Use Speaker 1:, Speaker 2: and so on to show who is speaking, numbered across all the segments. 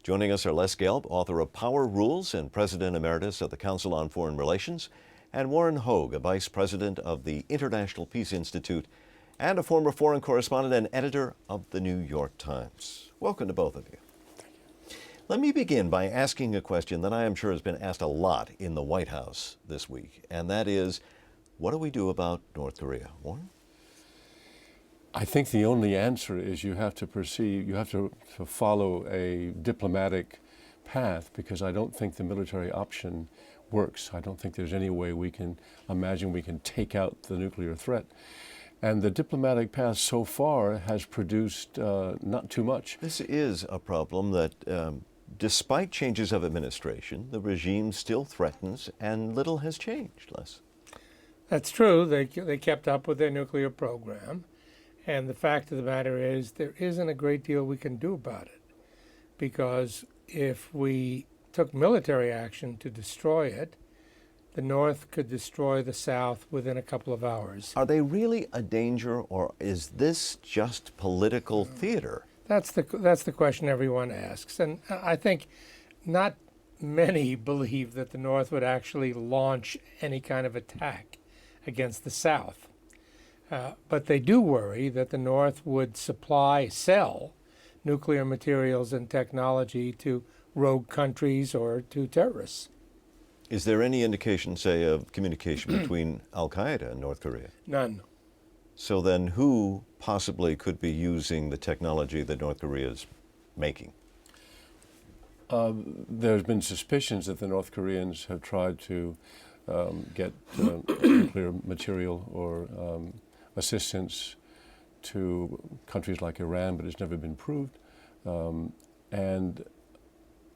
Speaker 1: Joining us are Les Gelb, author of Power Rules and President Emeritus of the Council on Foreign Relations, and Warren Hoge, a Vice President of the International Peace Institute and a former foreign correspondent and editor of the New York Times. Welcome to both of you. Let me begin by asking a question that I am sure has been asked a lot in the White House this week, and that is, what do we do about North Korea? Warren?
Speaker 2: I think the only answer is you have to follow a diplomatic path, because I don't think the military option works. I don't think there's any way we can imagine we can take out the nuclear threat. And the diplomatic path so far has produced not too much.
Speaker 1: This is a problem that, despite changes of administration, the regime still threatens, and little has changed, Les.
Speaker 3: That's true. They kept up with their nuclear program. And the fact of the matter is there isn't a great deal we can do about it, because if we took military action to destroy it, the North could destroy the South within a couple of hours.
Speaker 1: Are they really a danger, or is this just political theater?
Speaker 3: That's the question everyone asks. And I think not many believe that the North would actually launch any kind of attack against the South. But they do worry that the North would sell nuclear materials and technology to rogue countries or to terrorists.
Speaker 1: Is there any indication, say, of communication between Al-Qaeda and North Korea?
Speaker 3: None.
Speaker 1: So then who possibly could be using the technology that North Korea is making?
Speaker 2: There's been suspicions that the North Koreans have tried to get nuclear material or assistance to countries like Iran, but it's never been proved.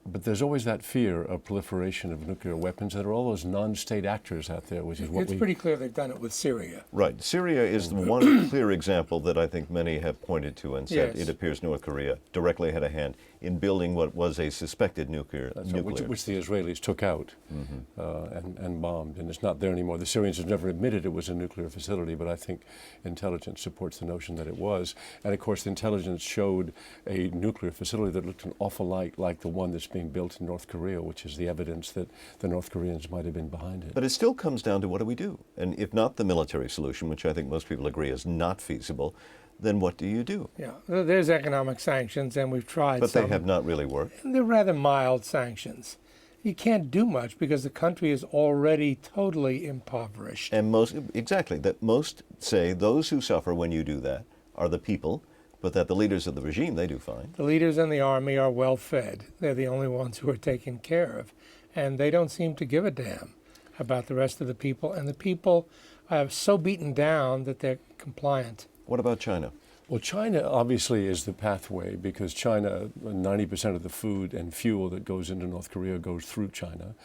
Speaker 2: But there's always that fear of proliferation of nuclear weapons. There are all those non-state actors out there, which is what
Speaker 3: it's pretty clear they've done it with Syria.
Speaker 1: Right. Syria is the one clear example that I think many have pointed to and said it appears North Korea directly had a hand in building what was a suspected nuclear.
Speaker 2: Which the Israelis took out and bombed, and it's not there anymore. The Syrians have never admitted it was a nuclear facility, but I think intelligence supports the notion that it was. And of course, the intelligence showed a nuclear facility that looked an awful lot like the one that's being built in North Korea, which is the evidence that the North Koreans might have been behind it.
Speaker 1: But it still comes down to what do we do? And if not the military solution, which I think most people agree is not feasible, then what do you do?
Speaker 3: Yeah, there's economic sanctions, and we've tried
Speaker 1: But they have not really worked.
Speaker 3: They're rather mild sanctions. You can't do much because the country is already totally impoverished.
Speaker 1: And most say those who suffer when you do that are the people, but that the leaders of the regime, they do fine.
Speaker 3: The leaders in the army are well fed. They're the only ones who are taken care of. And they don't seem to give a damn about the rest of the people. And the people are so beaten down that they're compliant.
Speaker 1: What about China?
Speaker 2: Well, China obviously is the pathway, because China, 90% of the food and fuel that goes into North Korea goes through China.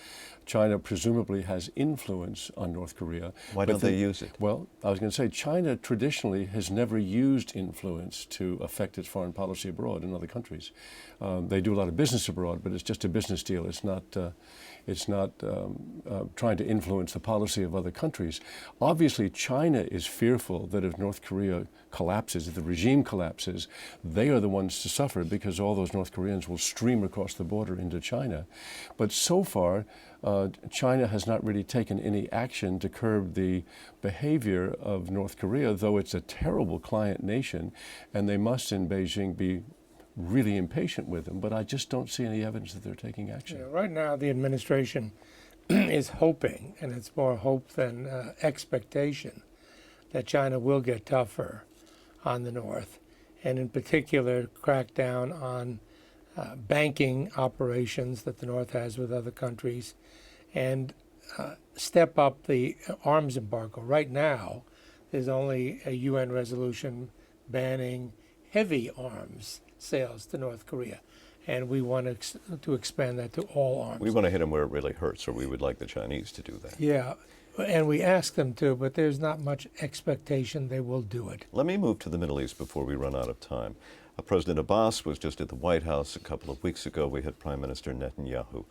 Speaker 2: China presumably has influence on North Korea.
Speaker 1: Why don't they use it?
Speaker 2: Well, I was going to say, China traditionally has never used influence to affect its foreign policy abroad in other countries. They do a lot of business abroad, but it's just a business deal. It's not trying to influence the policy of other countries. Obviously, China is fearful that if North Korea collapses, if the regime collapses, they are the ones to suffer, because all those North Koreans will stream across the border into China. But so far, China has not really taken any action to curb the behavior of North Korea, though it's a terrible client nation, and they must in Beijing be really impatient with them, but I just don't see any evidence that they're taking action.
Speaker 3: Yeah, right now, the administration is hoping, and it's more hope than expectation, that China will get tougher on the North, and in particular crack down on banking operations that the North has with other countries, and step up the arms embargo. Right now, there's only a UN resolution banning heavy arms sales to North Korea, and we want to expand that to all arms.
Speaker 1: We want to hit them where it really hurts, or we would like the Chinese to do that.
Speaker 3: Yeah, and we ask them to, but there's not much expectation they will do it.
Speaker 1: Let me move to the Middle East before we run out of time. President Abbas was just at the White House a couple of weeks ago. We had Prime Minister Netanyahu.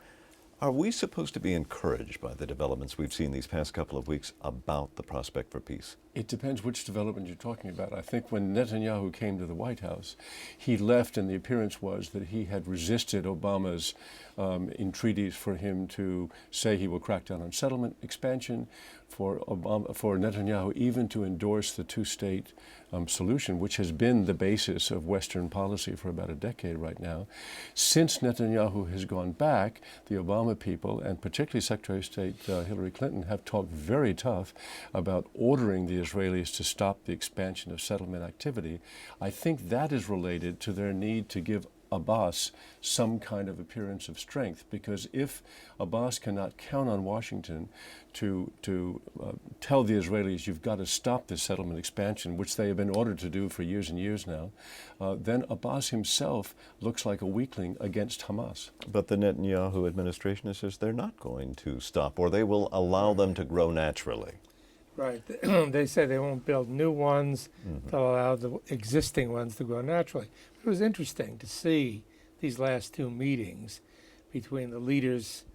Speaker 1: Are we supposed to be encouraged by the developments we've seen these past couple of weeks about the prospect for peace?
Speaker 2: It depends which development you're talking about. I think when Netanyahu came to the White House, he left and the appearance was that he had resisted Obama's entreaties for him to say he will crack down on settlement expansion, for Netanyahu even to endorse the two-state solution, which has been the basis of Western policy for about a decade right now. Since Netanyahu has gone back, the Obama people, and particularly Secretary of State Hillary Clinton, have talked very tough about ordering the Israelis to stop the expansion of settlement activity. I think that is related to their need to give Abbas some kind of appearance of strength, because if Abbas cannot count on Washington to tell the Israelis, you've got to stop this settlement expansion, which they have been ordered to do for years and years now, then Abbas himself looks like a weakling against Hamas.
Speaker 1: But the Netanyahu administration says they're not going to stop, or they will allow them to grow naturally.
Speaker 3: Right. They say they won't build new ones. They'll allow the existing ones to grow naturally. It was interesting to see these last two meetings between the leaders,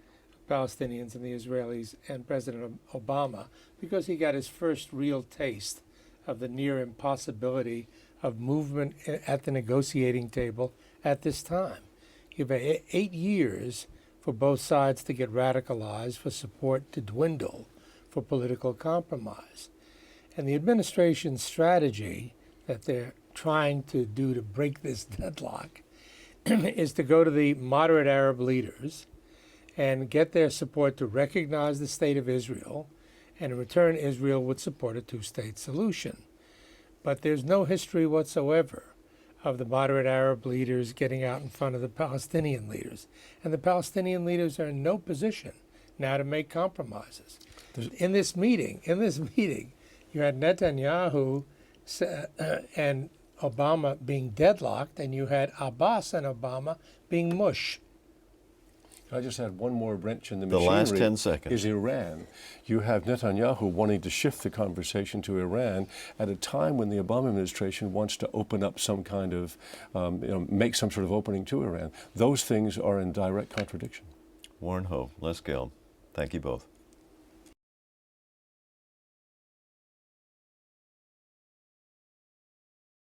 Speaker 3: Palestinians and the Israelis, and President Obama, because he got his first real taste of the near impossibility of movement at the negotiating table at this time. You've had 8 years for both sides to get radicalized, for support to dwindle, for political compromise. And the administration's strategy that they're trying to do to break this deadlock is to go to the moderate Arab leaders and get their support to recognize the state of Israel, and in return Israel would support a two-state solution. But there's no history whatsoever of the moderate Arab leaders getting out in front of the Palestinian leaders. And the Palestinian leaders are in no position now to make compromises. In this meeting, you had Netanyahu and Obama being deadlocked, and you had Abbas and Obama being mush.
Speaker 2: I just had one more wrench in the
Speaker 1: machinery. The last 10 seconds.
Speaker 2: Is Iran. You have Netanyahu wanting to shift the conversation to Iran at a time when the Obama administration wants to open up some kind of, make some sort of opening to Iran. Those things are in direct contradiction.
Speaker 1: Warren Hoge, Les Gelb, thank you both.